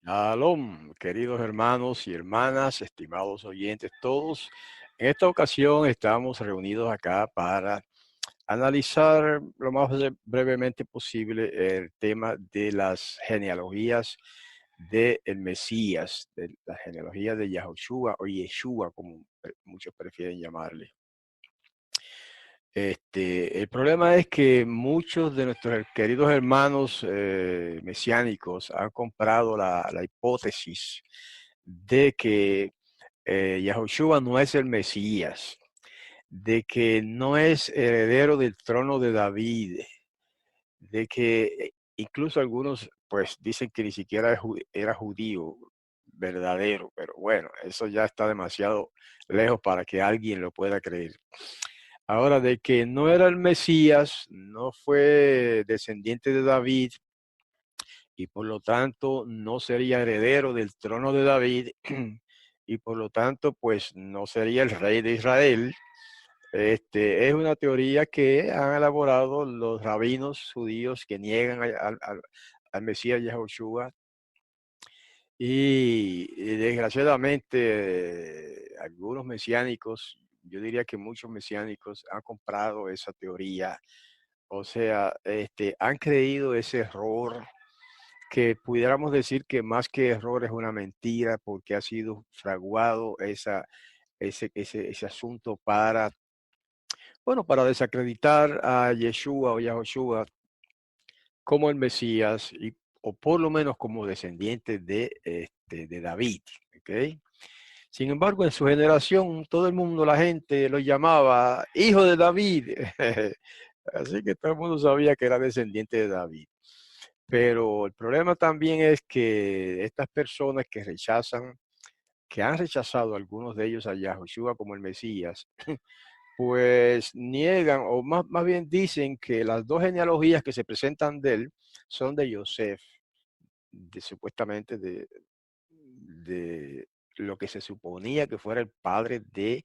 Shalom, queridos hermanos y hermanas, estimados oyentes todos. En esta ocasión estamos reunidos acá para analizar lo más brevemente posible el tema de las genealogías del Mesías, de la genealogía de Yahushua o Yeshua, como muchos prefieren llamarle. El problema es que muchos de nuestros queridos hermanos mesiánicos han comprado la hipótesis de que Yahushua no es el Mesías, de que no es heredero del trono de David, de que incluso algunos pues dicen que ni siquiera era judío verdadero, pero bueno, eso ya está demasiado lejos para que alguien lo pueda creer. Ahora, de que no era el Mesías, no fue descendiente de David y por lo tanto no sería heredero del trono de David y por lo tanto pues no sería el rey de Israel. Es una teoría que han elaborado los rabinos judíos que niegan al Mesías Yahushua y desgraciadamente algunos mesiánicos, yo diría que muchos mesiánicos han comprado esa teoría, o sea, han creído ese error que pudiéramos decir que más que error es una mentira porque ha sido fraguado ese asunto para, bueno, para desacreditar a Yeshua o Yahushua como el Mesías o por lo menos como descendiente de David. ¿Okay? Sin embargo, en su generación, todo el mundo, la gente lo llamaba hijo de David. Así que todo el mundo sabía que era descendiente de David. Pero el problema también es que estas personas que han rechazado algunos de ellos a Yahushua como el Mesías, pues niegan, o más bien dicen que las dos genealogías que se presentan de él son de Yosef, supuestamente de lo que se suponía que fuera el padre de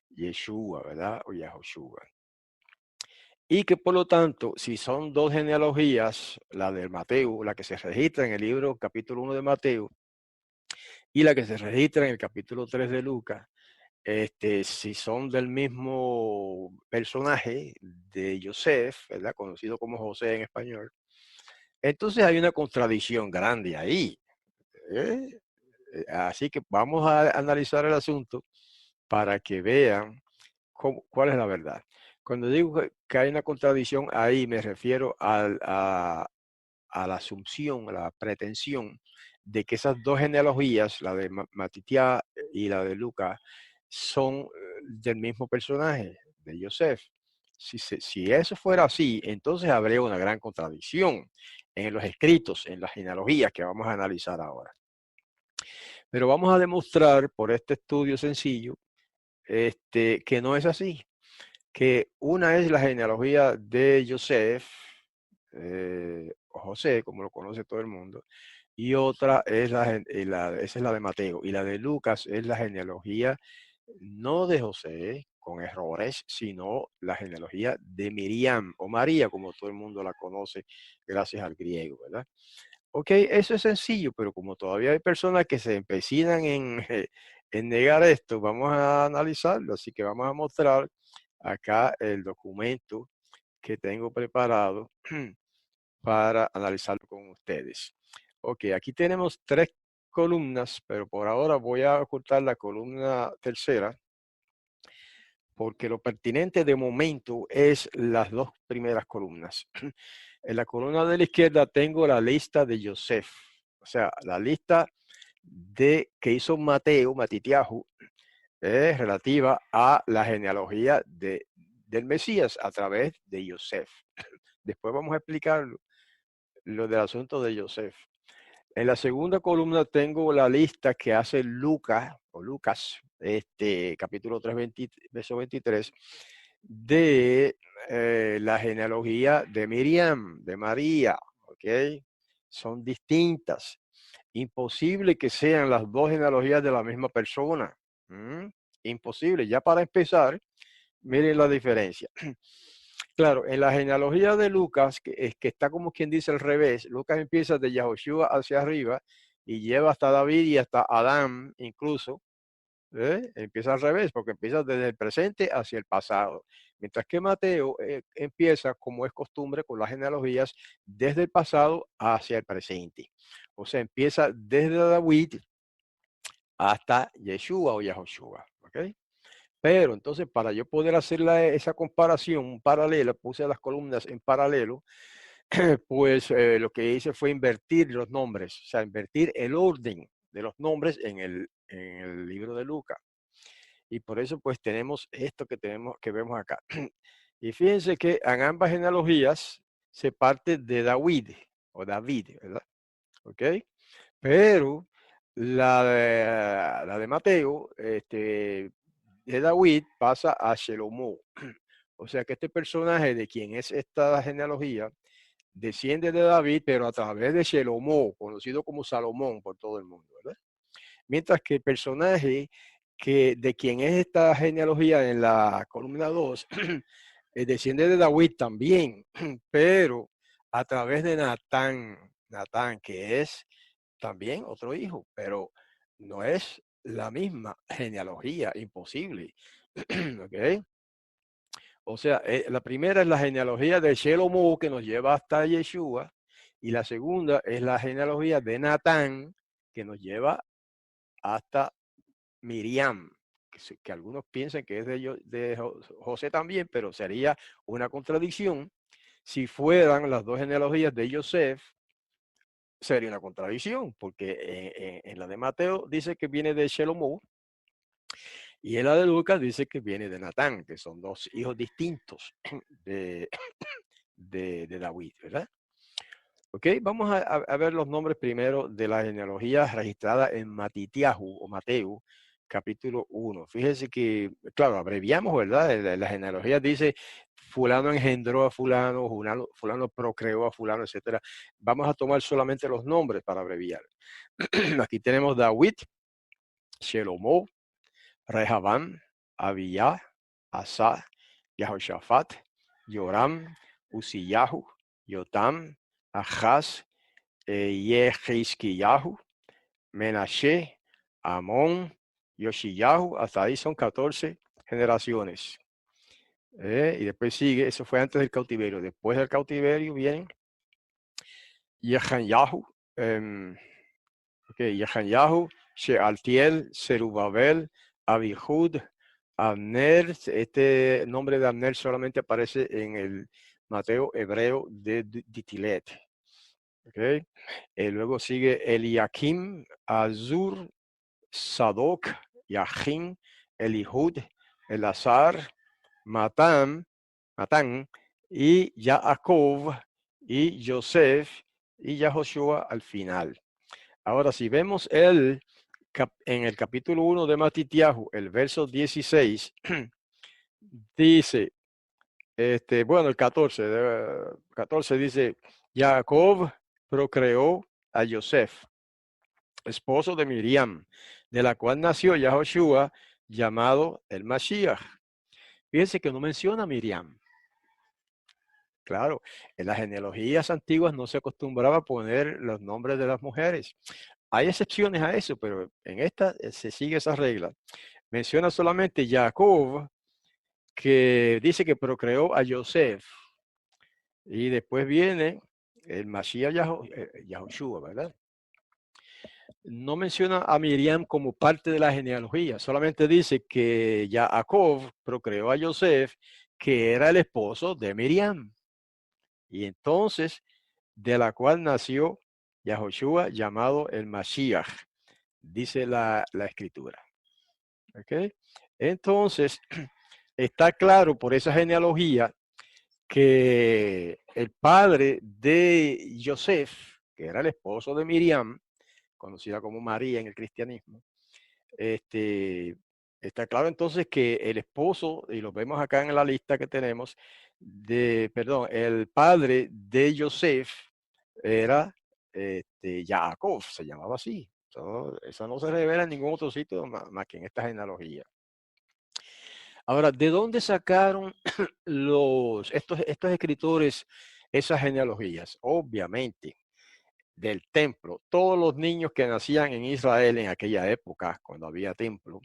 Yeshua, ¿verdad? O Yahushua. Y que por lo tanto, si son dos genealogías, la de Mateo, la que se registra en el libro capítulo 1 de Mateo y la que se registra en el capítulo 3 de Lucas, si son del mismo personaje de Joseph, ¿verdad? Conocido como José en español, entonces hay una contradicción grande ahí. ¿Eh? Así que vamos a analizar el asunto para que vean cuál es la verdad. Cuando digo que hay una contradicción ahí, me refiero a la asunción, a la pretensión de que esas dos genealogías, la de Matitiá y la de Lucas, son del mismo personaje, de Joseph. Si eso fuera así, entonces habría una gran contradicción en los escritos, en las genealogías que vamos a analizar ahora. Pero vamos a demostrar por este estudio sencillo que no es así, que una es la genealogía de Joseph, o José, como lo conoce todo el mundo, y otra es esa es la de Mateo, y la de Lucas es la genealogía no de José con errores, sino la genealogía de Miriam o María, como todo el mundo la conoce gracias al griego, ¿verdad? Ok, eso es sencillo, pero como todavía hay personas que se empecinan en negar esto, vamos a analizarlo. Así que vamos a mostrar acá el documento que tengo preparado para analizarlo con ustedes. Ok, aquí tenemos tres columnas, pero por ahora voy a ocultar la columna tercera, porque lo pertinente de momento es las dos primeras columnas. En la columna de la izquierda tengo la lista de Joseph, o sea, la lista que hizo Matitiahu, relativa a la genealogía del Mesías a través de Joseph. Después vamos a explicar lo del asunto de Joseph. En la segunda columna tengo la lista que hace Lucas, capítulo 3, verso 23, de la genealogía de Miriam, de María, ¿ok? Son distintas. Imposible que sean las dos genealogías de la misma persona. ¿Mm? Imposible. Ya para empezar, miren la diferencia. Claro, en la genealogía de Lucas, que está como quien dice al revés, Lucas empieza de Yahushua hacia arriba y lleva hasta David y hasta Adán incluso. Empieza al revés, porque empieza desde el presente hacia el pasado. Mientras que Mateo empieza, como es costumbre, con las genealogías desde el pasado hacia el presente. O sea, empieza desde David hasta Yeshua o Yahoshua. ¿Ok? Pero entonces, para yo poder hacer esa comparación paralela, puse las columnas en paralelo, pues lo que hice fue invertir los nombres, o sea, invertir el orden de los nombres en el libro de Lucas. Y por eso pues tenemos esto que vemos acá. Y fíjense que en ambas genealogías se parte de David, o David, ¿verdad? ¿Ok? Pero la de Mateo, de David, pasa a Shelomo. O sea que este personaje de quien es esta genealogía desciende de David, pero a través de Shelomo, conocido como Salomón por todo el mundo, ¿verdad? Mientras que el personaje de quien es esta genealogía en la columna 2 desciende de David también, pero a través de Natán, que es también otro hijo, pero no es la misma genealogía, imposible. ¿Ok? O sea, la primera es la genealogía de Shelomo que nos lleva hasta Yeshua, y la segunda es la genealogía de Natán que nos lleva hasta Miriam, que algunos piensan que es de José también, pero sería una contradicción. Si fueran las dos genealogías de Joseph, sería una contradicción, porque en la de Mateo dice que viene de Shelomo y en la de Lucas dice que viene de Natán, que son dos hijos distintos de, de David, ¿verdad? Ok, vamos a ver los nombres primero de la genealogía registrada en Matitiahu o Mateo, capítulo 1. Fíjese que, claro, abreviamos, ¿verdad? La genealogía dice fulano engendró a fulano, fulano procreó a fulano, etcétera. Vamos a tomar solamente los nombres para abreviar. Aquí tenemos David, Shelomo, Rehabam, Abiyah, Asa, Yahoshaphat, Yoram, Uziyahu, Yotam, Ahaz, Yehizkiyahu, Menashe, Amón, Yoshiyahu, hasta ahí son 14 generaciones. Y después sigue, eso fue antes del cautiverio. Después del cautiverio vienen Yehanyahu, Yehanyahu, Shealtiel, Zerubabel, Abihud, Abner. Este nombre de Abner solamente aparece en el Mateo hebreo de Ditilet. Okay. Luego sigue Eliakim, Azur, Sadok, Yahim, Elihud, Elazar, Matán y Yaakov y Joseph y Yahoshua al final. Ahora, si vemos en el capítulo 1 de Matitiahu, el verso 16, dice, bueno, el 14 dice, Jacob procreó a Joseph, esposo de Miriam, de la cual nació Yahoshua, llamado el Mashiach. Fíjense que no menciona a Miriam. Claro, en las genealogías antiguas no se acostumbraba a poner los nombres de las mujeres. Hay excepciones a eso, pero en esta se sigue esa regla. Menciona solamente Jacob, que dice que procreó a Joseph. Y después viene el Mashiach Yahoshua, ¿verdad? No menciona a Miriam como parte de la genealogía, solamente dice que Jacob procreó a Joseph, que era el esposo de Miriam. Y entonces, de la cual nació Yahoshua, llamado el Mashiach, dice la escritura. ¿Okay? Entonces, está claro por esa genealogía que el padre de Joseph, que era el esposo de Miriam, conocida como María en el cristianismo, está claro entonces que el esposo, y lo vemos acá en la lista que tenemos, el padre de Joseph era Jacob, se llamaba así. Eso no se revela en ningún otro sitio más que en esta genealogía. Ahora, ¿de dónde sacaron estos escritores esas genealogías? Obviamente, del templo. Todos los niños que nacían en Israel en aquella época, cuando había templo,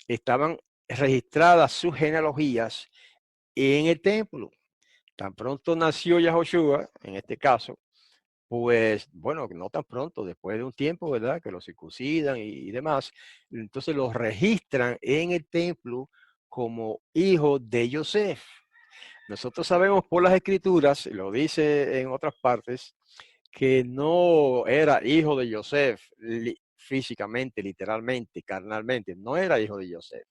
estaban registradas sus genealogías en el templo. Tan pronto nació Yahoshua, en este caso, pues bueno, no tan pronto, después de un tiempo, ¿verdad? Que lo circuncidan y demás. Entonces los registran en el templo como hijo de Yosef. Nosotros sabemos por las escrituras, y lo dice en otras partes, que no era hijo de Yosef físicamente, literalmente, carnalmente, no era hijo de Yosef.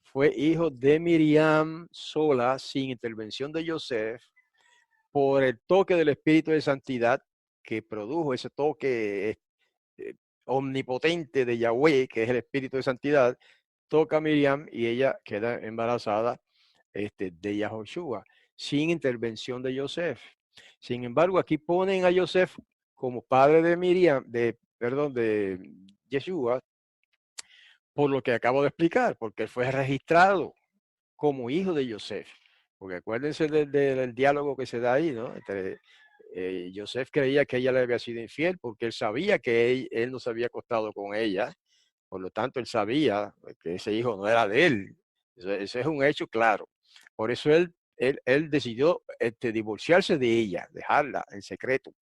Fue hijo de Miriam sola, sin intervención de Yosef, por el toque del Espíritu de Santidad que produjo ese toque eh, omnipotente de Yahweh, que es el Espíritu de Santidad, toca a Miriam y ella queda embarazada de Yahoshua, sin intervención de Yosef. Sin embargo, aquí ponen a Yosef como padre de Miriam, perdón, de Yeshua, por lo que acabo de explicar, porque él fue registrado como hijo de Yosef. Porque acuérdense del diálogo que se da ahí, ¿no? Entre Yosef creía que ella le había sido infiel porque él sabía que él no se había acostado con ella. Por lo tanto, él sabía que ese hijo no era de él. Ese es un hecho claro. Por eso él decidió divorciarse de ella, dejarla en secreto,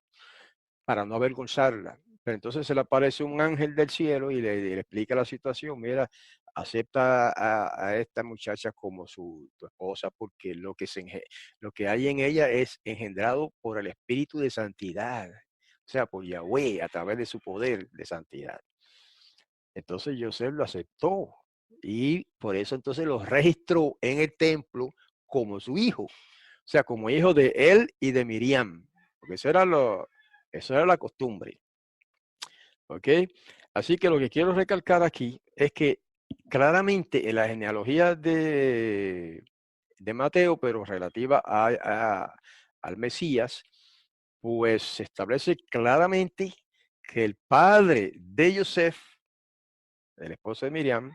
para no avergonzarla. Pero entonces se le aparece un ángel del cielo y le explica la situación. Mira, acepta a esta muchacha como tu esposa porque lo que hay en ella es engendrado por el Espíritu de Santidad. O sea, por Yahweh, a través de su poder de santidad. Entonces Joseph lo aceptó y por eso entonces lo registró en el templo como su hijo. O sea, como hijo de él y de Miriam. Porque eso era la costumbre. ¿Ok? Así que lo que quiero recalcar aquí es que claramente en la genealogía de Mateo, pero relativa al Mesías, pues se establece claramente que el padre de Joseph, el esposo de Miriam,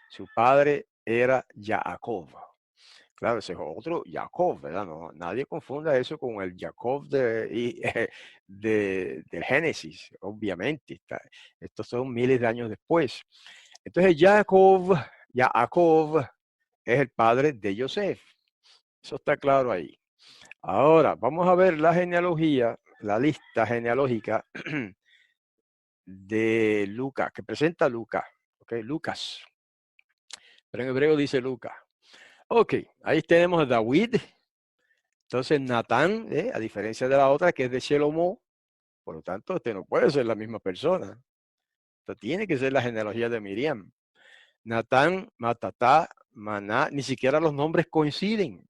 su padre era Jacob. Claro, ese es otro Jacob, ¿verdad? No, nadie confunda eso con el Jacob del Génesis, obviamente. Estos son miles de años después. Entonces, Jacob es el padre de Joseph. Eso está claro ahí. Ahora, vamos a ver la genealogía, la lista genealógica de Lucas, que presenta Lucas. ¿Ok? Lucas. Pero en hebreo dice Lucas. Ok, ahí tenemos a David. Entonces, Natán, a diferencia de la otra que es de Shelomó, por lo tanto, no puede ser la misma persona. Esto tiene que ser la genealogía de Miriam. Natán, Matatá, Maná, ni siquiera los nombres coinciden.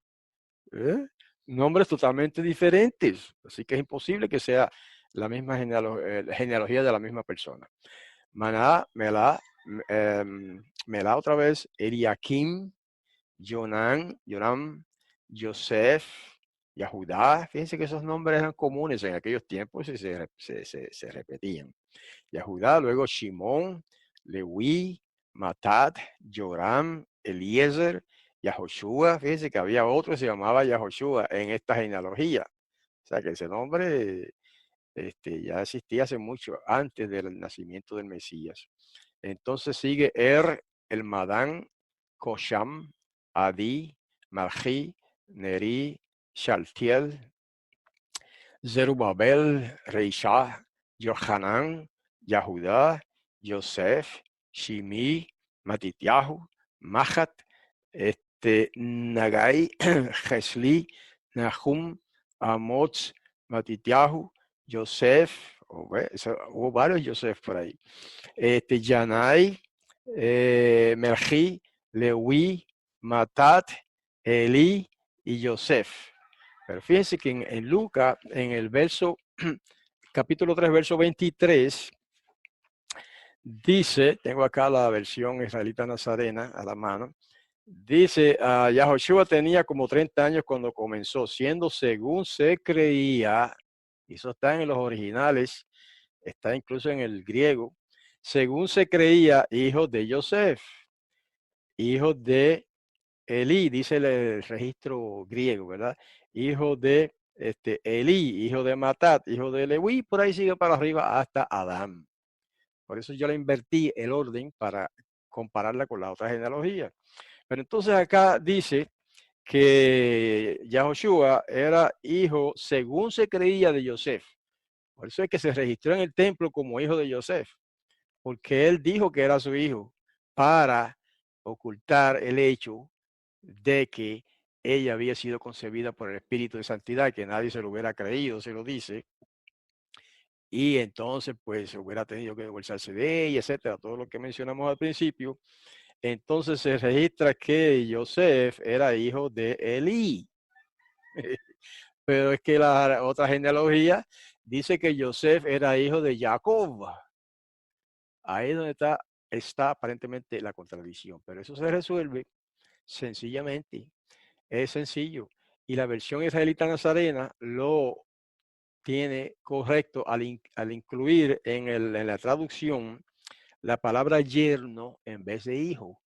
¿eh? Nombres totalmente diferentes. Así que es imposible que sea la misma genealogía de la misma persona. Maná, Melá otra vez, Eliakim, Jonam, Joseph, Yahudá. Fíjense que esos nombres eran comunes en aquellos tiempos y se repetían. Yahudá, luego Shimón, Leví, Matat, Joram, Eliezer, Yahoshua. Fíjense que había otro que se llamaba Yahoshua en esta genealogía. O sea que ese nombre ya existía hace mucho, antes del nacimiento del Mesías. Entonces sigue el Madán, Kosham, Adi, Malchi, Neri, Shaltiel, Zerubabel, Reishah, Yohanan, Yahudá, Yosef, Shimi, Matityahu, Mahat, Nagai, Jesli, Nahum, Amoz, Matityahu, Yosef, hubo varios Yosef por ahí. Yanai, Merji, Lewi, Matat, Eli y Yosef. Pero fíjense que en Lucas, en el capítulo 3, verso 23, dice, tengo acá la versión israelita nazarena a la mano, dice, Yahoshua tenía como 30 años cuando comenzó, siendo según se creía, y eso está en los originales, está incluso en el griego, según se creía, hijo de Yosef, hijo de Elí, dice el registro griego, ¿verdad? Hijo de Elí, hijo de Matat, hijo de Leví, por ahí sigue para arriba hasta Adán. Por eso yo le invertí el orden para compararla con la otra genealogía. Pero entonces acá dice que Yahoshua era hijo, según se creía, de Yosef. Por eso es que se registró en el templo como hijo de Yosef, porque él dijo que era su hijo para ocultar el hecho de que ella había sido concebida por el Espíritu de Santidad, que nadie se lo hubiera creído, se lo dice, y entonces pues hubiera tenido que divorciarse de ella, etcétera, todo lo que mencionamos al principio. Entonces se registra que Yosef era hijo de Elí. Pero es que la otra genealogía dice que Yosef era hijo de Jacob. Ahí es donde está aparentemente la contradicción. Pero eso se resuelve sencillamente. Es sencillo. Y la versión israelita nazarena lo tiene correcto al incluir en la traducción la palabra yerno en vez de hijo.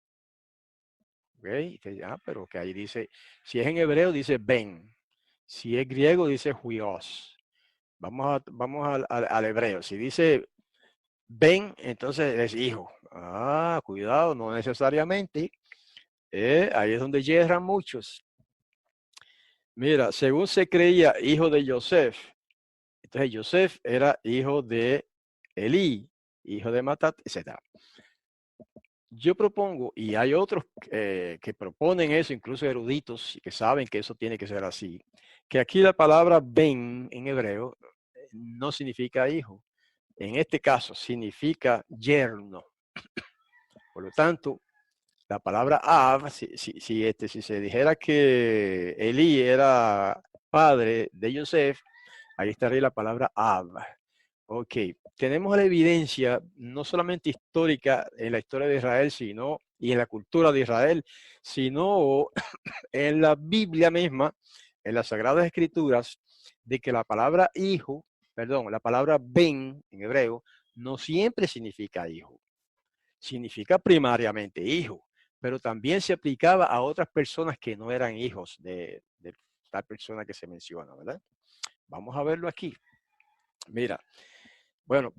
¿Okay? Pero que ahí dice, si es en hebreo dice ben, si es griego dice huios. Vamos al hebreo. Si dice ben, entonces es hijo. Cuidado, no necesariamente. Ahí es donde yerran muchos. Mira, según se creía hijo de Yosef, entonces Yosef era hijo de Elí, hijo de Matat, etc. Yo propongo, y hay otros que proponen eso, incluso eruditos, que saben que eso tiene que ser así, que aquí la palabra ben en hebreo no significa hijo. En este caso significa yerno. Por lo tanto, la palabra Av, si se dijera que Elí era padre de Yosef, ahí estaría la palabra Av. Ok, tenemos la evidencia no solamente histórica en la historia de Israel, sino y en la cultura de Israel, sino en la Biblia misma, en las Sagradas Escrituras, de que la palabra hijo, perdón, la palabra ben en hebreo, no siempre significa hijo. Significa primariamente hijo, pero también se aplicaba a otras personas que no eran hijos de tal persona que se menciona, ¿verdad? Vamos a verlo aquí. Mira, bueno,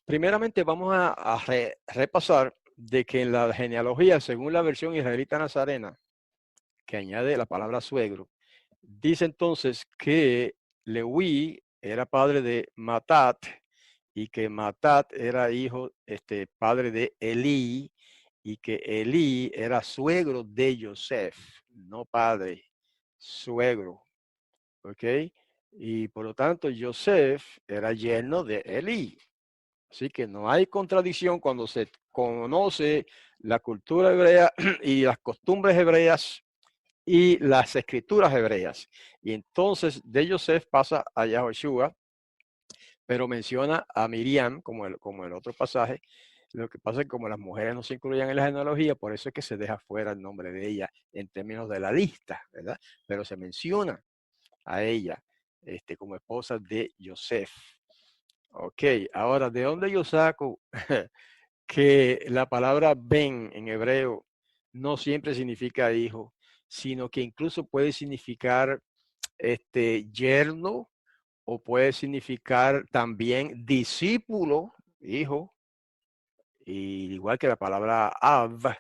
primeramente vamos a repasar de que en la genealogía, según la versión israelita nazarena, que añade la palabra suegro, dice entonces que Leví era padre de Matat y que Matat era hijo, padre de Elí y que Elí era suegro de Yosef, no padre, suegro, ¿ok? Y por lo tanto Yosef era yerno de Elí. Así que no hay contradicción cuando se conoce la cultura hebrea y las costumbres hebreas y las escrituras hebreas. Y entonces de Yosef pasa a Yahoshua, pero menciona a Miriam como el otro pasaje. Lo que pasa es que como las mujeres no se incluían en la genealogía, por eso es que se deja fuera el nombre de ella en términos de la lista, ¿verdad? Pero se menciona a ella como esposa de Yosef. Ok, ahora, ¿de dónde yo saco que la palabra ben en hebreo no siempre significa hijo, sino que incluso puede significar yerno o puede significar también discípulo, hijo, y igual que la palabra av,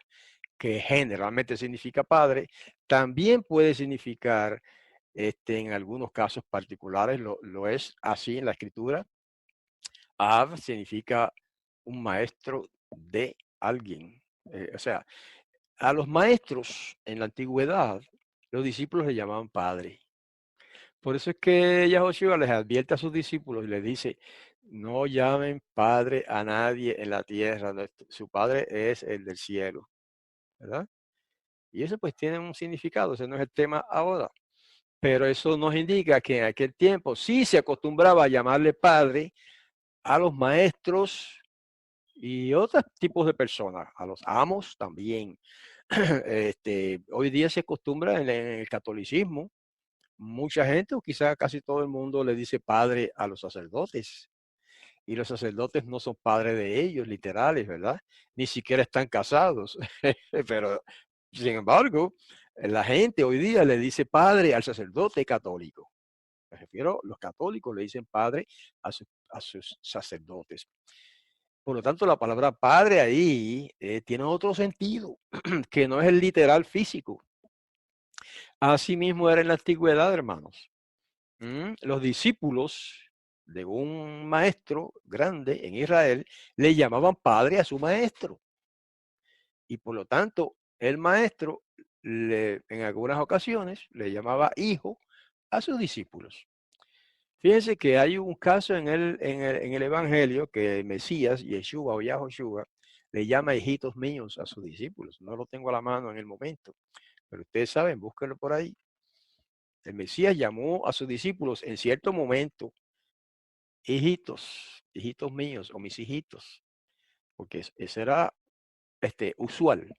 que generalmente significa padre, también puede significar, en algunos casos particulares, lo es así en la escritura. Av significa un maestro de alguien. O sea, a los maestros en la antigüedad, los discípulos le llamaban padre. Por eso es que Yahoshua les advierte a sus discípulos y les dice, no llamen padre a nadie en la tierra, su padre es el del cielo, ¿verdad? Y eso pues tiene un significado, ese no es el tema ahora. Pero eso nos indica que en aquel tiempo sí se acostumbraba a llamarle padre a los maestros y otros tipos de personas, a los amos también. Hoy día se acostumbra en el catolicismo, mucha gente o quizás casi todo el mundo le dice padre a los sacerdotes. Y los sacerdotes no son padres de ellos, literales, ¿verdad? Ni siquiera están casados. Pero, sin embargo, la gente hoy día le dice padre al sacerdote católico. Me refiero, los católicos le dicen padre a sus sacerdotes. Por lo tanto, la palabra padre ahí tiene otro sentido, que no es el literal físico. Así mismo era en la antigüedad, hermanos. Los discípulos de un maestro grande en Israel le llamaban padre a su maestro. Y por lo tanto, el maestro en algunas ocasiones le llamaba hijo a sus discípulos. Fíjense que hay un caso en el Evangelio que el Mesías, Yeshua o Yahoshua, le llama hijitos míos a sus discípulos. No lo tengo a la mano en el momento, pero ustedes saben, búsquenlo por ahí. El Mesías llamó a sus discípulos en cierto momento hijitos, hijitos míos o mis hijitos, porque eso era usual,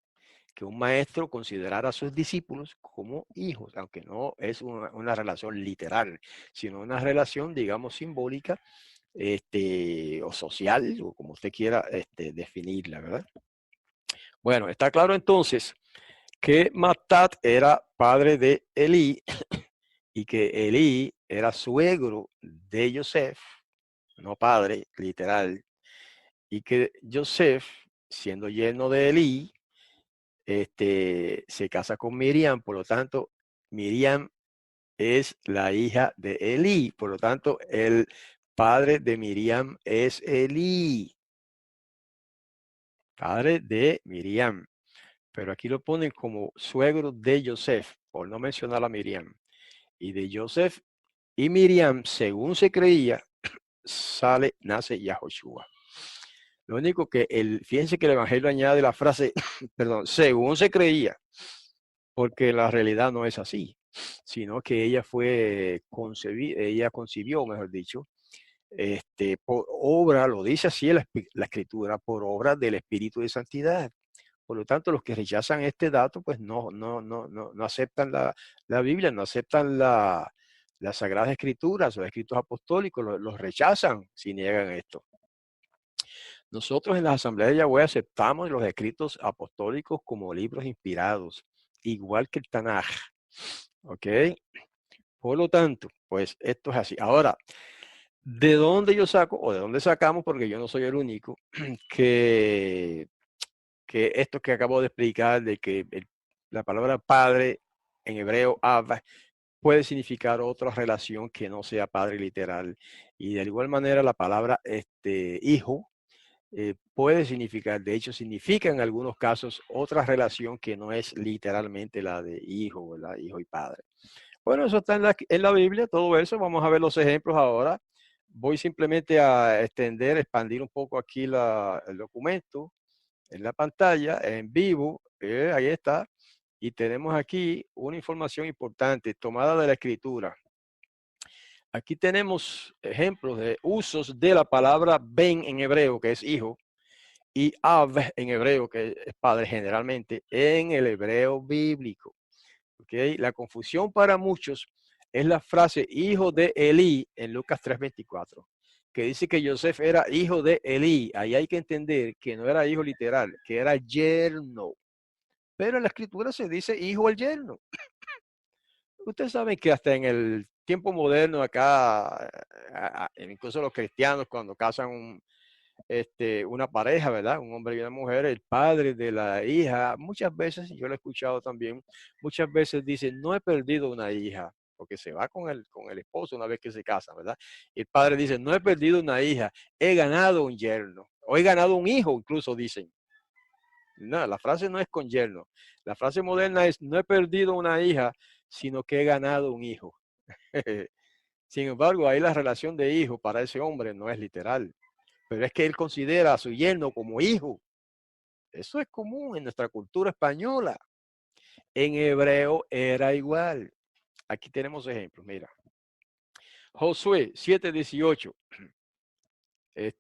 que un maestro considerara a sus discípulos como hijos, aunque no es una relación literal, sino una relación, digamos, simbólica o social, o como usted quiera definirla, ¿verdad? Bueno, está claro entonces que Matat era padre de Elí y que Elí era suegro de Yosef, no padre, literal, y que Yosef, siendo yerno de Elí, se casa con Miriam, por lo tanto, Miriam es la hija de Elí, por lo tanto, el padre de Miriam es Elí, padre de Miriam, pero aquí lo ponen como suegro de Yosef, por no mencionar a Miriam, y de Yosef y Miriam, según se creía, nace Yahoshua. Lo único que fíjense que el Evangelio añade la frase, perdón, según se creía, porque la realidad no es así, sino que ella ella concibió, mejor dicho, por obra, lo dice así la escritura, por obra del Espíritu de Santidad. Por lo tanto, los que rechazan este dato, pues no aceptan la Biblia, no aceptan las Sagradas Escrituras, los escritos apostólicos, los rechazan si niegan esto. Nosotros en la Asamblea de Yahweh aceptamos los escritos apostólicos como libros inspirados, igual que el Tanaj. ¿Ok? Por lo tanto, pues esto es así. Ahora, ¿de dónde yo saco o de dónde sacamos? Porque yo no soy el único, que, que esto que acabo de explicar, de que la palabra padre en hebreo, Ab, puede significar otra relación que no sea padre literal. Y de igual manera la palabra hijo puede significar, de hecho significa en algunos casos otra relación que no es literalmente la de hijo, ¿verdad? Hijo y padre. Bueno, eso está en la Biblia, todo eso. Vamos a ver los ejemplos ahora. Voy simplemente a expandir un poco aquí el documento en la pantalla, en vivo. Ahí está. Y tenemos aquí una información importante tomada de la escritura. Aquí tenemos ejemplos de usos de la palabra ben en hebreo, que es hijo, y Av en hebreo, que es padre generalmente, en el hebreo bíblico. ¿Okay? La confusión para muchos es la frase hijo de Elí en Lucas 3:24, que dice que Yosef era hijo de Elí. Ahí hay que entender que no era hijo literal, que era yerno. Pero en la escritura se dice hijo al yerno. Ustedes saben que hasta en el tiempo moderno acá, incluso los cristianos cuando casan una pareja, ¿verdad? Un hombre y una mujer, el padre de la hija, muchas veces, yo lo he escuchado también, muchas veces dice, no he perdido una hija, porque se va con el esposo una vez que se casa, ¿verdad? Y el padre dice, no he perdido una hija, he ganado un yerno, o he ganado un hijo, incluso dicen. No, la frase no es con yerno. La frase moderna es, no he perdido una hija, sino que he ganado un hijo. Sin embargo, ahí la relación de hijo para ese hombre no es literal, pero es que él considera a su yerno como hijo. Eso es común en nuestra cultura española. En hebreo era igual. Aquí tenemos ejemplos, mira. Josué 7:18.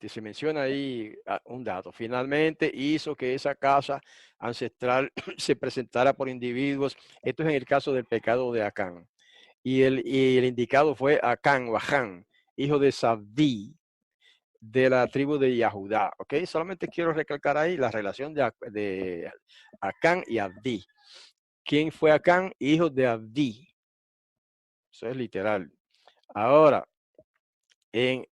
Se menciona ahí un dato. Finalmente hizo que esa casa ancestral se presentara por individuos. Esto es en el caso del pecado de Acán. Y el indicado fue Acán o Aján, hijo de Sabdí, de la tribu de Yahudá. ¿Ok? Solamente quiero recalcar ahí la relación de Acán y Abdí. ¿Quién fue Acán? Hijo de Abdí. Eso es literal. Ahora, en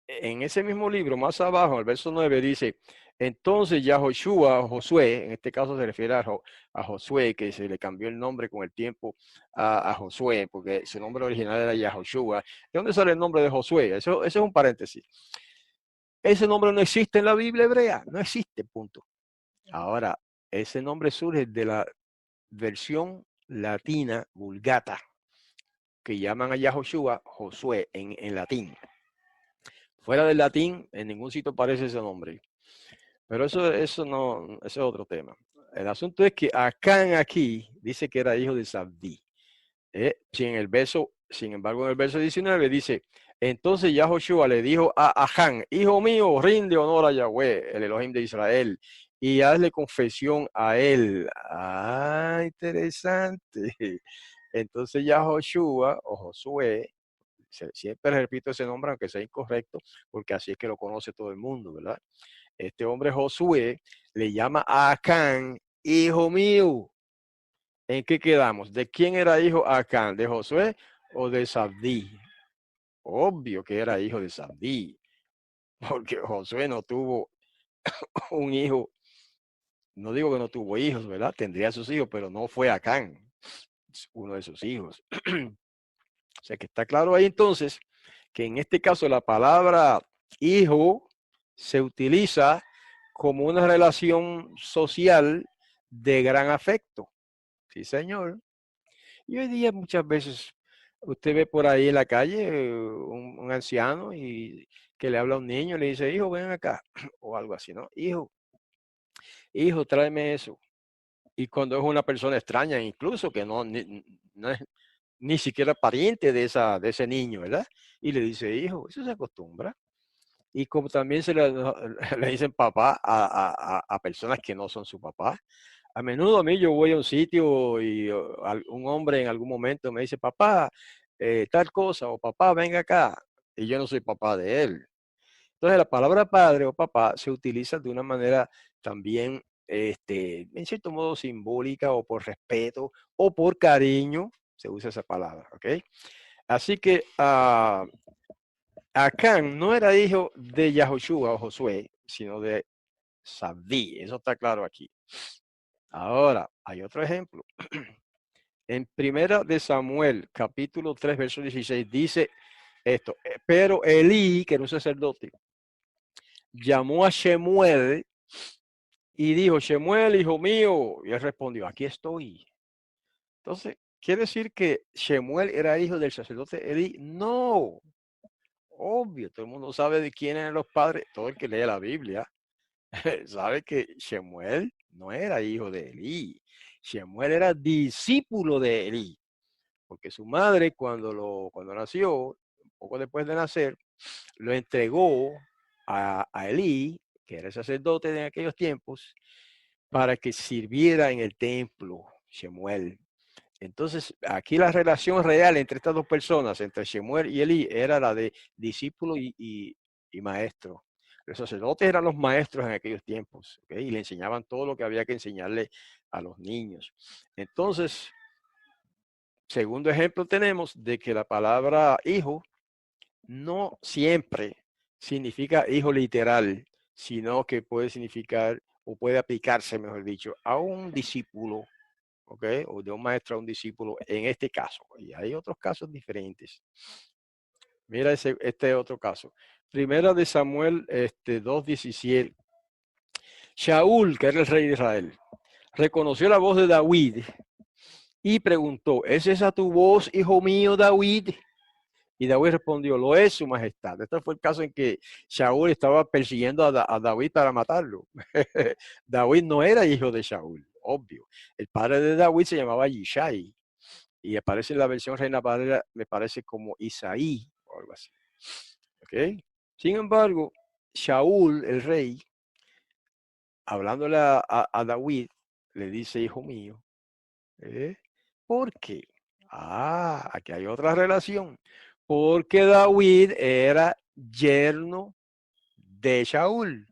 ese mismo libro, más abajo, en el verso 9, dice, entonces Yahoshua, Josué, en este caso se refiere a Josué, que se le cambió el nombre con el tiempo a Josué, porque su nombre original era Yahoshua. ¿De dónde sale el nombre de Josué? Eso es un paréntesis. Ese nombre no existe en la Biblia hebrea, no existe, punto. Ahora, ese nombre surge de la versión latina vulgata, que llaman a Yahoshua Josué en latín. Fuera del latín, en ningún sitio aparece ese nombre. Pero eso no, ese es otro tema. El asunto es que Acán aquí dice que era hijo de Sabdí. Sin embargo, en el verso 19 dice, entonces Yahoshua le dijo a Acán, hijo mío, rinde honor a Yahweh, el Elohim de Israel, y hazle confesión a él. Ah, interesante. Entonces Yahoshua o Josué, siempre repito ese nombre, aunque sea incorrecto, porque así es que lo conoce todo el mundo, ¿verdad? Este hombre Josué le llama a Acán, hijo mío. ¿En qué quedamos? ¿De quién era hijo Acán? ¿De Josué o de Sabdí? Obvio que era hijo de Sabdí, porque Josué no tuvo un hijo. No digo que no tuvo hijos, ¿verdad? Tendría sus hijos, pero no fue Acán, uno de sus hijos. O sea que está claro ahí entonces que en este caso la palabra hijo se utiliza como una relación social de gran afecto. Sí, señor. Y hoy día muchas veces usted ve por ahí en la calle un anciano y que le habla a un niño y le dice, hijo, ven acá, o algo así, ¿no? Hijo, tráeme eso. Y cuando es una persona extraña, incluso que no es ni siquiera pariente de ese niño, ¿verdad? Y le dice, hijo, eso se acostumbra. Y como también le dicen papá a personas que no son su papá. A menudo a mí yo voy a un sitio y un hombre en algún momento me dice, papá, tal cosa, o papá, venga acá. Y yo no soy papá de él. Entonces la palabra padre o papá se utiliza de una manera también, en cierto modo simbólica o por respeto o por cariño, se usa esa palabra, ¿ok? Así que Acán no era hijo de Yahoshua o Josué, sino de Sabdí, eso está claro aquí. Ahora, hay otro ejemplo. En primera de Samuel, capítulo 3, verso 16, dice esto, pero Elí, que era un sacerdote, llamó a Shemuel y dijo, Shemuel, hijo mío, y él respondió, aquí estoy. Entonces, ¿quiere decir que Shemuel era hijo del sacerdote Elí? No, obvio, todo el mundo sabe de quién eran los padres, todo el que lee la Biblia sabe que Shemuel no era hijo de Elí, Shemuel era discípulo de Elí. Porque su madre cuando nació, poco después de nacer, lo entregó a Elí, que era el sacerdote de aquellos tiempos, para que sirviera en el templo, Shemuel. Entonces, aquí la relación real entre estas dos personas, entre Shemuel y Elí, era la de discípulo y maestro. Los sacerdotes eran los maestros en aquellos tiempos, ¿okay? Y le enseñaban todo lo que había que enseñarle a los niños. Entonces, segundo ejemplo tenemos de que la palabra hijo no siempre significa hijo literal, sino que puede significar o puede aplicarse, mejor dicho, a un discípulo, ¿ok? O de un maestro a un discípulo en este caso. Y hay otros casos diferentes. Mira este otro caso. Primera de Samuel 2:17. Shaul, que era el rey de Israel, reconoció la voz de David y preguntó, ¿es esa tu voz, hijo mío, David? Y David respondió, lo es su majestad. Este fue el caso en que Shaul estaba persiguiendo a David para matarlo. David no era hijo de Shaul, obvio. El padre de David se llamaba Yishai y aparece en la versión Reina Valera, me parece como Isaí o algo así. ¿Okay? Sin embargo, Shaul, el rey, hablándole a David, le dice, hijo mío, ¿eh? ¿Por qué? Ah, aquí hay otra relación. Porque David era yerno de Shaul.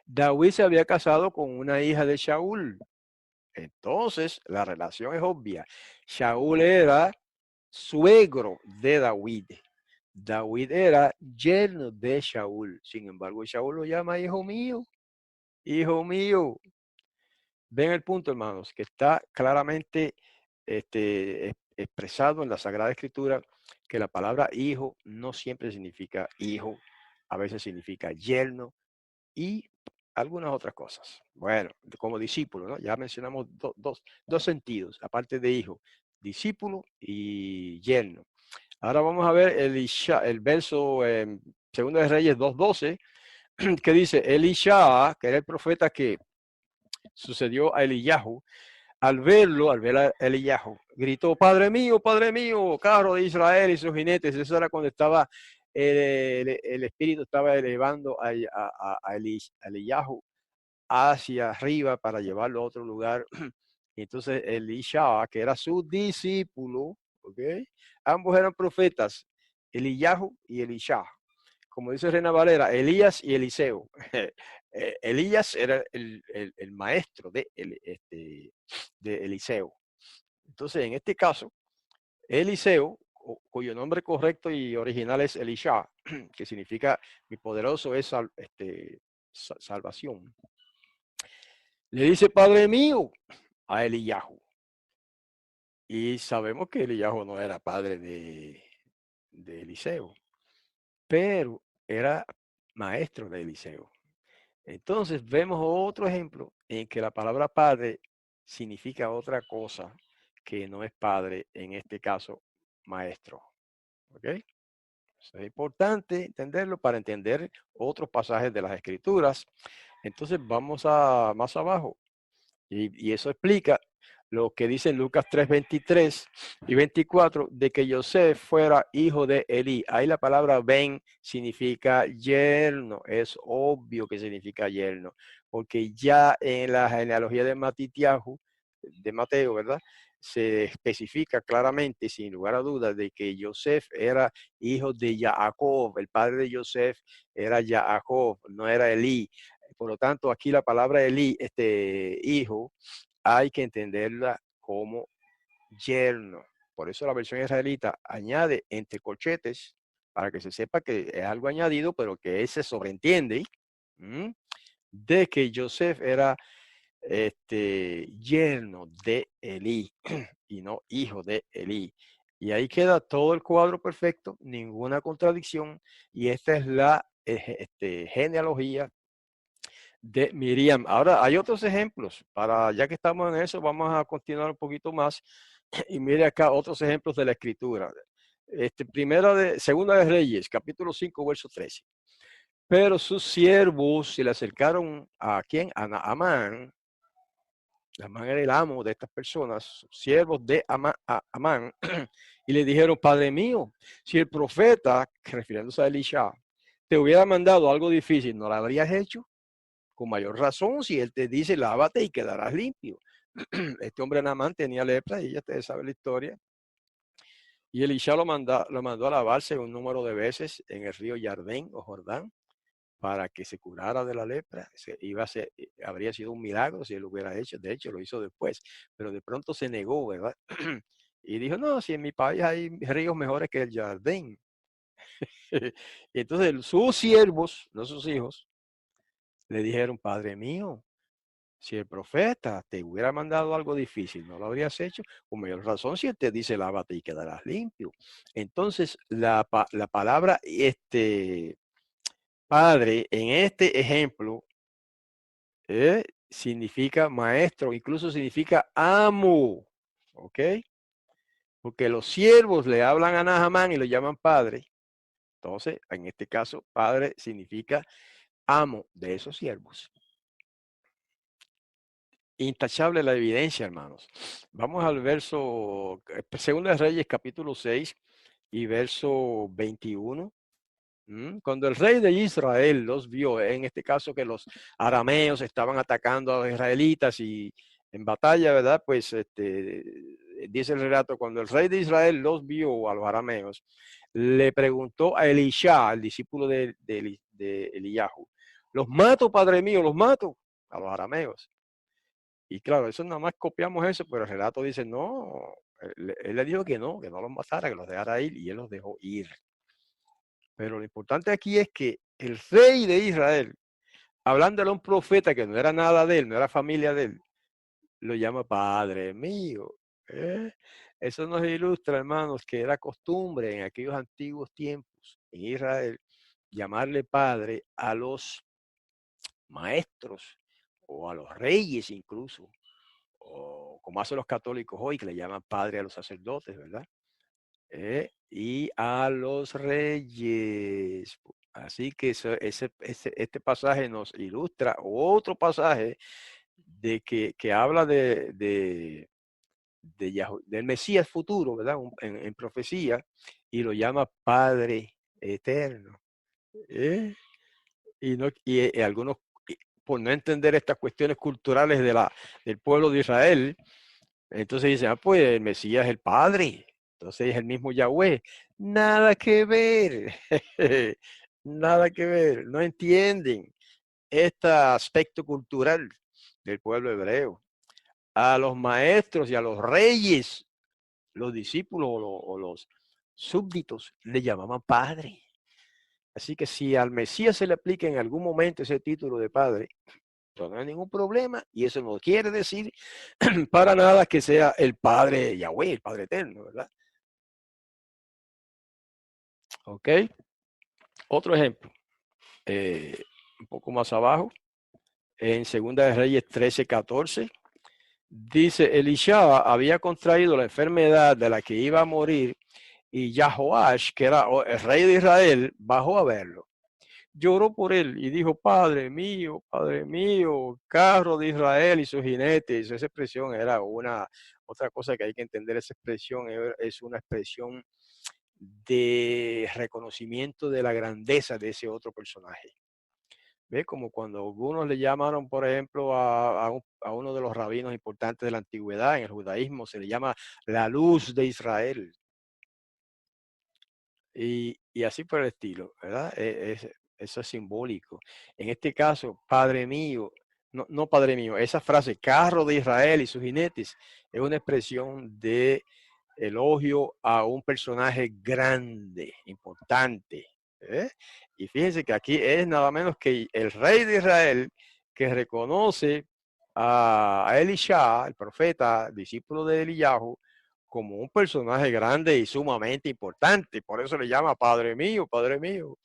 David se había casado con una hija de Shaul. Entonces, la relación es obvia. Shaul era suegro de David. David era yerno de Shaul. Sin embargo, Shaul lo llama hijo mío, hijo mío. Ven el punto, hermanos, que está claramente expresado en la Sagrada Escritura que la palabra hijo no siempre significa hijo, a veces significa yerno y algunas otras cosas. Bueno, como discípulo, ¿no? Ya mencionamos dos sentidos, aparte de hijo, discípulo y yerno. Ahora vamos a ver el verso en 2 de Reyes 2:12, que dice, Elisha, que era el profeta que sucedió a Eliyahu, al verlo, al ver a Eliyahu, gritó, Padre mío, carro de Israel y sus jinetes. Eso era cuando estaba el espíritu estaba elevando a Eliyahu hacia arriba para llevarlo a otro lugar. Y entonces Elisha, que era su discípulo, ¿ok? Ambos eran profetas, Eliyahu y Elisha. Como dice Reina Valera, Elías y Eliseo. Elías era el maestro de Eliseo. Entonces, en este caso, Eliseo, cuyo nombre correcto y original es Elisha, que significa mi poderoso es salvación, le dice Padre mío a Eliyahu. Y sabemos que Eliyahu no era padre de Eliseo, pero era maestro de Eliseo. Entonces vemos otro ejemplo en que la palabra padre significa otra cosa que no es padre, en este caso maestro. ¿Ok? Eso es importante entenderlo para entender otros pasajes de las escrituras. Entonces vamos a más abajo y eso explica lo que dice Lucas 3:23 y 24 de que José fuera hijo de Elí. Ahí la palabra ben significa yerno. Es obvio que significa yerno, porque ya en la genealogía de Mateo, ¿verdad? Se especifica claramente, sin lugar a dudas, de que José era hijo de Jacob. El padre de José era Jacob, no era Elí. Por lo tanto, aquí la palabra Elí, hijo, hay que entenderla como yerno. Por eso la versión israelita añade entre corchetes para que se sepa que es algo añadido, pero que se sobreentiende de que Joseph era yerno de Elí y no hijo de Elí. Y ahí queda todo el cuadro perfecto, ninguna contradicción. Y esta es la genealogía de Miriam. Ahora, hay otros ejemplos. Ya que estamos en eso, vamos a continuar un poquito más. Y mire acá otros ejemplos de la escritura. Segunda de Reyes, capítulo 5, verso 13. Pero sus siervos se le acercaron a quién? A Naamán. Amán era el amo de estas personas, siervos de Amán, y le dijeron, Padre mío, si el profeta, refiriéndose a Elisha, te hubiera mandado algo difícil, ¿no lo habrías hecho? Con mayor razón, si él te dice, lávate y quedarás limpio. Este hombre Naamán tenía lepra, y ya ustedes saben la historia. Y Elisha lo mandó a lavarse un número de veces en el río Jardín o Jordán para que se curara de la lepra. Habría sido un milagro si él lo hubiera hecho. De hecho, lo hizo después. Pero de pronto se negó, ¿verdad? Y dijo, no, si en mi país hay ríos mejores que el Jardín. Y entonces sus siervos, no sus hijos, le dijeron, Padre mío, si el profeta te hubiera mandado algo difícil, ¿no lo habrías hecho? Con mayor razón, si él te dice, lávate y quedarás limpio. Entonces, la palabra padre en este ejemplo significa maestro, incluso significa amo, ¿ok? Porque los siervos le hablan a Nahamán y lo llaman padre. Entonces, en este caso, padre significa amo de esos siervos. Intachable la evidencia, hermanos. Vamos al verso, Segunda de Reyes, capítulo 6 y verso 21. Cuando el rey de Israel los vio, en este caso que los arameos estaban atacando a los israelitas y en batalla, ¿verdad? Pues dice el relato, cuando el rey de Israel los vio a los arameos, le preguntó a Elisha, el discípulo de Eliyahu, ¿los mato, padre mío, los mato? A los arameos. Y claro, eso nada más copiamos eso, pero el relato dice, no, él le dijo que no los matara, que los dejara ir, y él los dejó ir. Pero lo importante aquí es que el rey de Israel, hablándole a un profeta que no era nada de él, no era familia de él, lo llama Padre mío. ¿Eh? Eso nos ilustra, hermanos, que era costumbre en aquellos antiguos tiempos en Israel llamarle Padre a los maestros o a los reyes incluso, o como hacen los católicos hoy, que le llaman Padre a los sacerdotes, ¿verdad? Y a los reyes. Así que este pasaje nos ilustra otro pasaje que habla del Mesías futuro, ¿verdad? En profecía, y lo llama Padre Eterno. ¿eh? Y algunos, por no entender estas cuestiones culturales del pueblo de Israel, entonces dicen, pues el Mesías es el Padre, entonces es el mismo Yahweh. Nada que ver, nada que ver, no entienden este aspecto cultural del pueblo hebreo. A los maestros y a los reyes, los discípulos o los súbditos le llamaban Padre. Así que si al Mesías se le aplica en algún momento ese título de Padre, pues no hay ningún problema, y eso no quiere decir para nada que sea el Padre Yahweh, el Padre Eterno, ¿verdad? Ok. Otro ejemplo, un poco más abajo, en Segunda de Reyes 13:14, dice, Elisha había contraído la enfermedad de la que iba a morir y Yahoash, que era el rey de Israel, bajó a verlo. Lloró por él y dijo, Padre mío, carro de Israel y sus jinetes. Esa expresión era otra cosa que hay que entender, esa expresión es una expresión de reconocimiento de la grandeza de ese otro personaje. ¿Ve? Como cuando algunos le llamaron, por ejemplo, a uno de los rabinos importantes de la antigüedad, en el judaísmo, se le llama la luz de Israel. Y así por el estilo, ¿verdad? Eso es simbólico. En este caso, Padre mío, no Padre mío, esa frase, carro de Israel y sus jinetes, es una expresión de elogio a un personaje grande, importante. ¿eh? Y fíjense que aquí es nada menos que el rey de Israel que reconoce a Elisha, el profeta, discípulo de Eliyahu, como un personaje grande y sumamente importante. Por eso le llama Padre mío, Padre mío.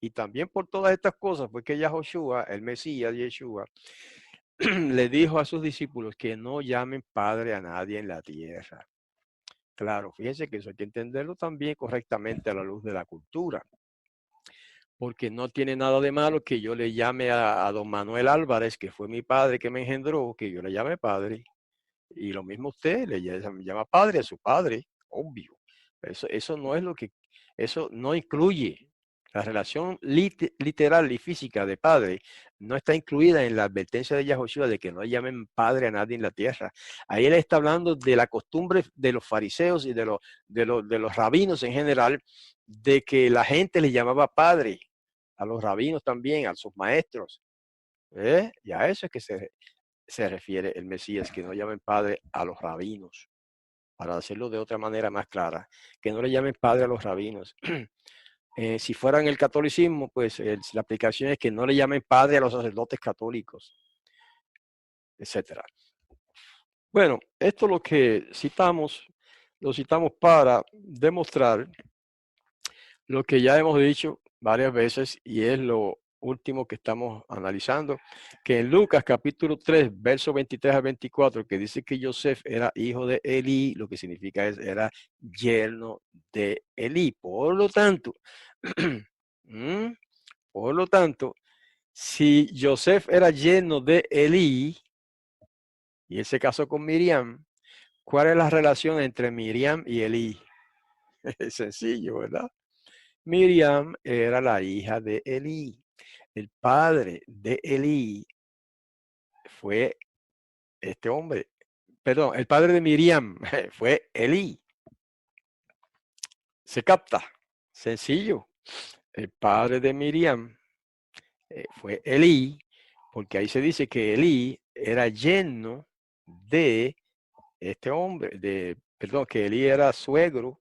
Y también por todas estas cosas fue que Yahoshua, el Mesías, Yeshua, le dijo a sus discípulos que no llamen Padre a nadie en la tierra. Claro, fíjense que eso hay que entenderlo también correctamente a la luz de la cultura, porque no tiene nada de malo que yo le llame a don Manuel Álvarez, que fue mi padre que me engendró, que yo le llame padre. Y lo mismo usted le llama padre a su padre, obvio. Eso no es lo que, eso no incluye la relación literal y física de padre, no está incluida en la advertencia de Yahoshua de que no llamen padre a nadie en la tierra. Ahí él está hablando de la costumbre de los fariseos y de los rabinos en general, de que la gente le llamaba padre, a los rabinos también, a sus maestros. Y a eso es que se refiere el Mesías, que no llamen padre a los rabinos, para hacerlo de otra manera más clara, que no le llamen padre a los rabinos. Si fuera en el catolicismo, pues la aplicación es que no le llamen padre a los sacerdotes católicos, etcétera. Bueno, esto lo que citamos, lo citamos para demostrar lo que ya hemos dicho varias veces y es lo último que estamos analizando, que en Lucas capítulo 3, verso 23 a 24, que dice que Joseph era hijo de Elí, lo que significa era yerno de Elí. Por lo tanto, por lo tanto, si Joseph era yerno de Elí y él se casó con Miriam, ¿cuál es la relación entre Miriam y Elí? Es sencillo, ¿verdad? Miriam era la hija de Elí. El padre de Elí fue este hombre. Perdón, el padre de Miriam fue Elí. ¿Se capta? Sencillo. El padre de Miriam fue Elí, porque ahí se dice que Elí era yerno de este hombre, perdón, que Elí era suegro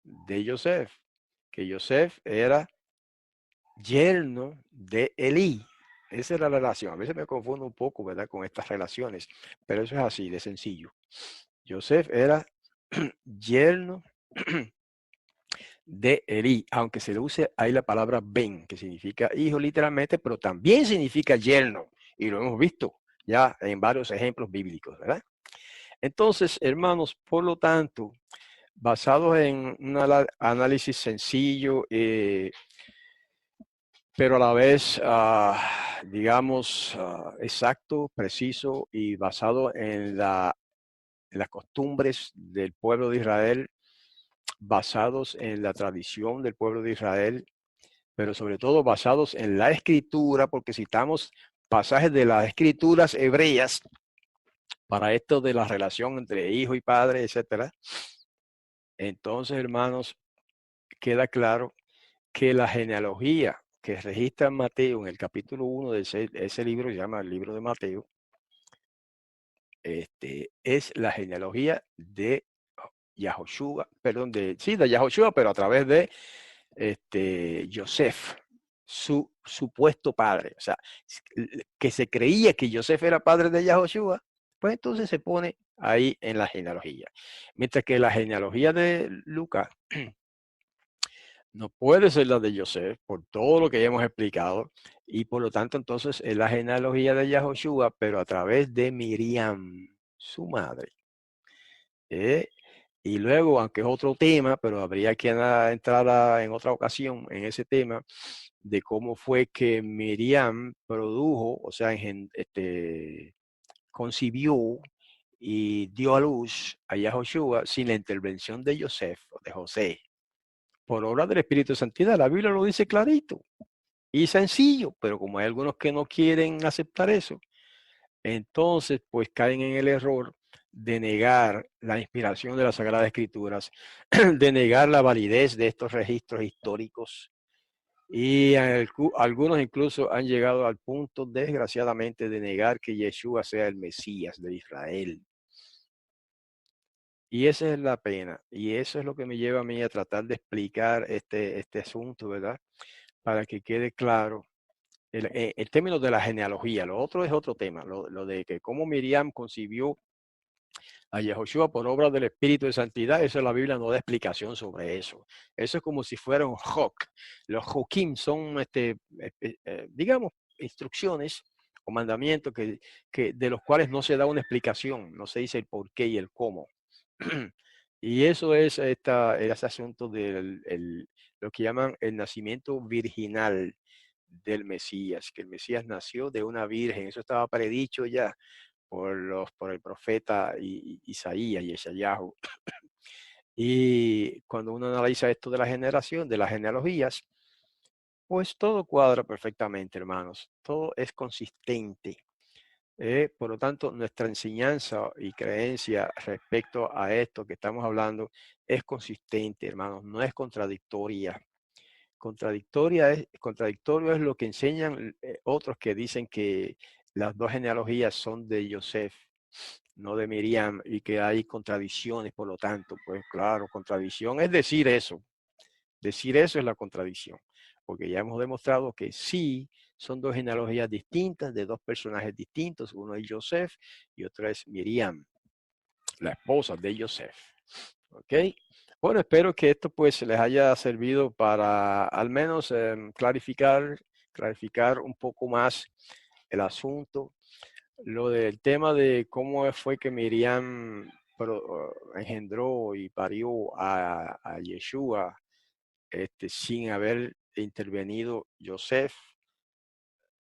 de Joseph. que Joseph era yerno de Elí. Esa es la relación. A veces me confundo un poco, ¿verdad?, con estas relaciones, pero eso es así, de sencillo. Joseph era yerno de Elí, aunque se le use ahí la palabra Ben, que significa hijo literalmente, pero también significa yerno, y lo hemos visto ya en varios ejemplos bíblicos, ¿verdad? Entonces, hermanos, por lo tanto, basados en un análisis sencillo, pero a la vez, digamos, exacto, preciso y basado en las costumbres del pueblo de Israel, basados en la tradición del pueblo de Israel, pero sobre todo basados en la escritura, porque citamos pasajes de las escrituras hebreas para esto de la relación entre hijo y padre, etcétera. Entonces, hermanos, queda claro que la genealogía que registra Mateo en el capítulo 1 de ese libro, se llama el libro de Mateo, es la genealogía de Yahoshua, perdón, de Yahoshua, pero a través de Joseph, su supuesto padre. O sea, que se creía que Joseph era padre de Yahoshua, pues entonces se pone ahí en la genealogía. Mientras que la genealogía de Lucas no puede ser la de Joseph por todo lo que ya hemos explicado y por lo tanto entonces es la genealogía de Yahoshua, pero a través de Miriam, su madre. Y luego, aunque es otro tema, pero habría que entrar en otra ocasión en ese tema de cómo fue que Miriam produjo, o sea, concibió y dio a luz a Yahoshua sin la intervención de Joseph o de José, por obra del Espíritu de Santidad. La Biblia lo dice clarito y sencillo, pero como hay algunos que no quieren aceptar eso, entonces pues caen en el error de negar la inspiración de las Sagradas Escrituras, de negar la validez de estos registros históricos y algunos incluso han llegado al punto, desgraciadamente, de negar que Yeshua sea el Mesías de Israel. Y esa es la pena, y eso es lo que me lleva a mí a tratar de explicar este asunto, ¿verdad? Para que quede claro el término de la genealogía. Lo otro es otro tema, lo de que cómo Miriam concibió a Yahoshua por obra del Espíritu de Santidad. Eso la Biblia no da explicación sobre eso. Eso es como si fuera un hok. Los hokim son, digamos, instrucciones o mandamientos de los cuales no se da una explicación, no se dice el por qué y el cómo. Y eso es ese asunto lo que llaman el nacimiento virginal del Mesías, que el Mesías nació de una virgen. Eso estaba predicho ya por el profeta Isaías y Esayahu. Y cuando uno analiza esto de la generación, de las genealogías, pues todo cuadra perfectamente, hermanos. Todo es consistente. Por lo tanto, nuestra enseñanza y creencia respecto a esto que estamos hablando es consistente, hermanos, no es contradictoria. Contradictorio es lo que enseñan otros que dicen que las dos genealogías son de Joseph, no de Miriam, y que hay contradicciones, por lo tanto, pues claro, contradicción es decir eso. Decir eso es la contradicción, porque ya hemos demostrado que sí, son dos genealogías distintas, de dos personajes distintos, uno es Joseph y otro es Miriam, la esposa de Joseph. ¿Ok? Bueno, espero que esto pues les haya servido para al menos clarificar un poco más el asunto. Lo del tema de cómo fue que Miriam engendró y parió a Yeshua sin haber intervenido Joseph.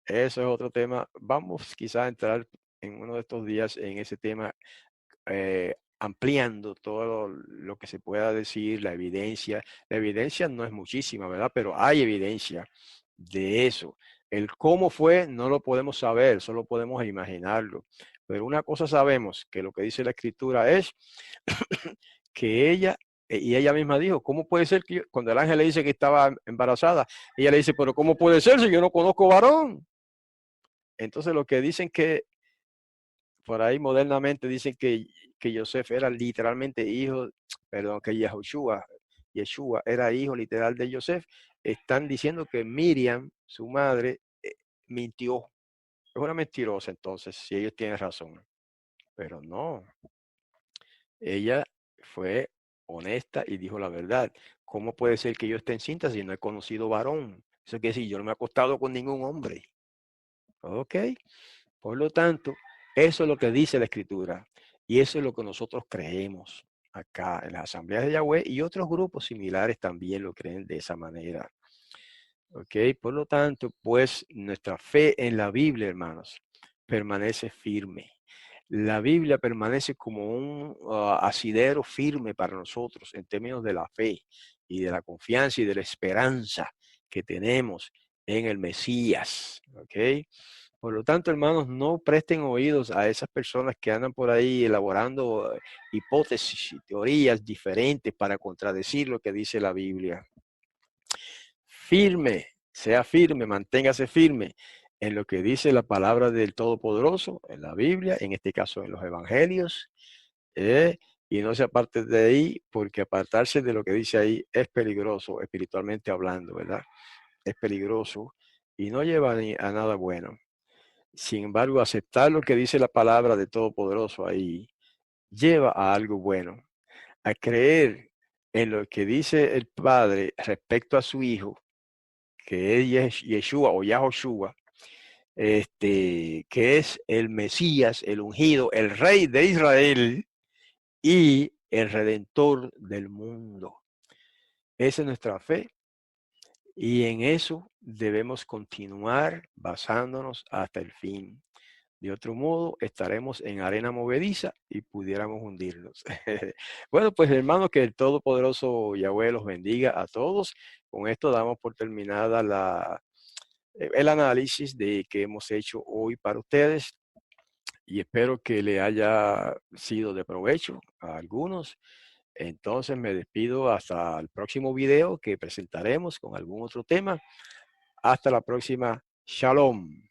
Eso es otro tema. Vamos quizás a entrar en uno de estos días en ese tema, ampliando todo lo que se pueda decir, la evidencia. La evidencia no es muchísima, ¿verdad? Pero hay evidencia de eso. El cómo fue no lo podemos saber, solo podemos imaginarlo. Pero una cosa sabemos, que lo que dice la escritura es que y ella misma dijo, ¿cómo puede ser que cuando el ángel le dice que estaba embarazada, ella le dice, pero ¿cómo puede ser si yo no conozco varón? Entonces lo que dicen que por ahí modernamente dicen que Joseph era literalmente hijo, perdón, que Yahushua Yeshua era hijo literal de Joseph, están diciendo que Miriam, su madre, mintió. Es una mentirosa entonces, si ellos tienen razón. Pero no, ella fue honesta y dijo la verdad. ¿Cómo puede ser que yo esté encinta si no he conocido varón? Eso quiere decir, yo no me he acostado con ningún hombre. ¿Ok? Por lo tanto, eso es lo que dice la Escritura. Y eso es lo que nosotros creemos acá en las asambleas de Yahweh, y otros grupos similares también lo creen de esa manera. ¿Ok? Por lo tanto, pues nuestra fe en la Biblia, hermanos, permanece firme. La Biblia permanece como un asidero firme para nosotros en términos de la fe y de la confianza y de la esperanza que tenemos en el Mesías. ¿Ok? Por lo tanto, hermanos, no presten oídos a esas personas que andan por ahí elaborando hipótesis y teorías diferentes para contradecir lo que dice la Biblia. Firme, sea firme, manténgase firme en lo que dice la palabra del Todopoderoso, en la Biblia, en este caso en los Evangelios, y no se aparte de ahí, porque apartarse de lo que dice ahí es peligroso, espiritualmente hablando, ¿verdad? Es peligroso y no lleva a nada bueno. Sin embargo, aceptar lo que dice la palabra del Todopoderoso ahí lleva a algo bueno, a creer en lo que dice el Padre respecto a su Hijo, que es Yeshua o Yahoshua, que es el Mesías, el ungido, el Rey de Israel y el Redentor del mundo. Esa es nuestra fe y en eso debemos continuar basándonos hasta el fin. De otro modo, estaremos en arena movediza y pudiéramos hundirnos. Bueno, pues hermanos, que el Todopoderoso Yahweh los bendiga a todos. Con esto damos por terminada el análisis de que hemos hecho hoy para ustedes y espero que le haya sido de provecho a algunos. Entonces me despido hasta el próximo video que presentaremos con algún otro tema. Hasta la próxima. Shalom.